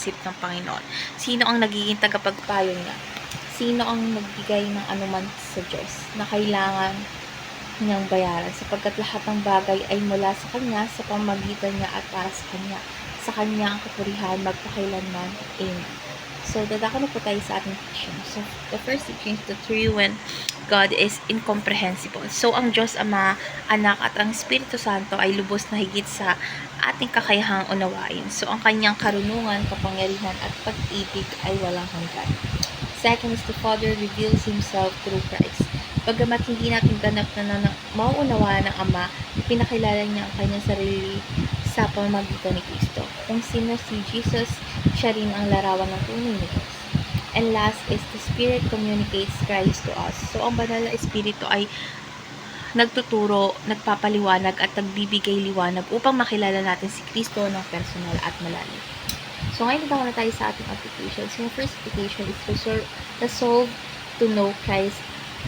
isip ng Panginoon? Sino ang nagiging tagapagpayo niya? Sino ang nagbigay ng anuman sa Diyos na kailangan niyang bayaran, sapagkat lahat ng bagay ay mula sa Kanya, sa pamamagitan niya at para sa Kanya. Sa Kanya ang kapurihan magpakailanman. Amen. So, dadako na po tayo sa ating teaching. So, the first teaching is the true when God is incomprehensible. So, ang Diyos Ama, Anak at ang Espiritu Santo ay lubos na higit sa ating kakayahang unawain. So, ang kanyang karunungan, kapangyarihan at pag-ibig ay walang hanggan. Second is the Father reveals Himself through Christ. Bagamat hindi natin ganap na mauunawaan ng Ama, pinakilala niya ang kanyang sarili sa pamamagitan ni Kristo. Kung sino si Jesus, siya rin ang larawan ng tunay na Diyos. And last is the Spirit communicates Christ to us. So, ang banal na Espiritu ay nagtuturo, nagpapaliwanag at nagbibigay liwanag upang makilala natin si Kristo ng personal at malalim. So, ngayon na tayo sa ating application. So, yung first application is resolve to know Christ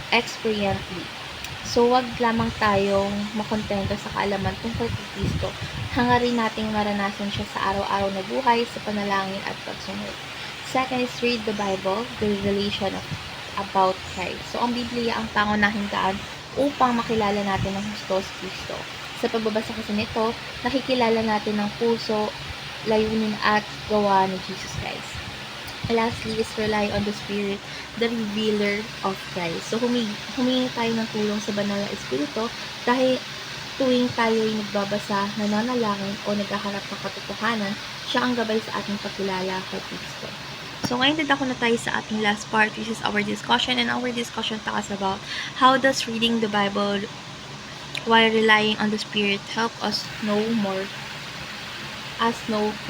experientially. So, wag lamang tayong makontento sa kaalaman tungkol kay Kristo. Hangarin nating maranasan siya sa araw-araw na buhay, sa panalangin at pagsunod. Second is read the Bible, the revelation about Christ. So, ang Biblia ang pangunahing daan upang makilala natin ang husto si Kristo. Sa pagbabasa kasi nito, nakikilala natin ang puso, layunin at gawa ni Jesus Christ. Lastly is rely on the Spirit, the revealer of Christ. So, humingi tayo ng tulong sa banal na Espiritu dahil tuwing tayo ay nagbabasa, nananalangin o naghaharap ng katotohanan, siya ang gabay sa ating pagkilala kay Kristo. So, ngayon dadako na tayo sa ating last part, which is our discussion. And our discussion talks about how does reading the Bible while relying on the Spirit help us know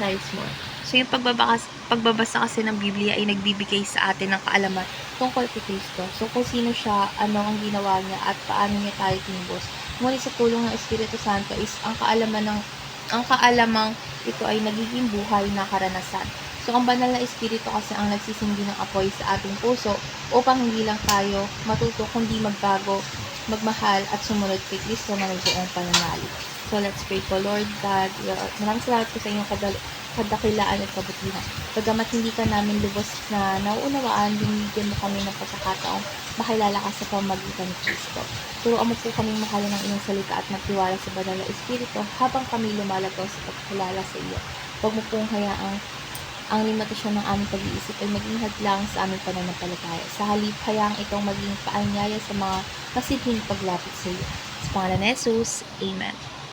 Christ more. So, yung pagbabasa kasi ng Biblia ay nagbibigay sa atin ng kaalaman tungkol kay Kristo. So, kung sino siya, ano ang ginawa niya, at paano niya tayo tinubos. Ngunit sa tulong ng Espiritu Santo is ang kaalamang ito ay nagiging buhay na karanasan. So, ang banal na Espiritu kasi ang nagsisindi ng apoy sa ating puso upang hindi lang tayo matuto kundi magbago, magmahal at sumunod kay Kristo na nagbuong pananalig. So, let's pray po. Lord God, maraming salamat po sa inyong kadakilaan at kabutihan. Bagamat hindi ka namin lubos na nauunawaan, binigyan mo kami ng pagkakataong makilala ka sa pamamagitan ni Kristo. Turuan mo po kaming mahalin ng iyong salita at magtiwala sa banal na Espiritu habang kami lumalagaw sa pagkilala sa iyo. Huwag mo pong hayaang ang limitasyon ng aming pag-iisip ay maging hadlang sa aming pananampalataya. Sa halip, hayaang itong maging paanyaya sa mga masidhing paglapit sa iyo. Sa pangalan ni Jesus, Amen.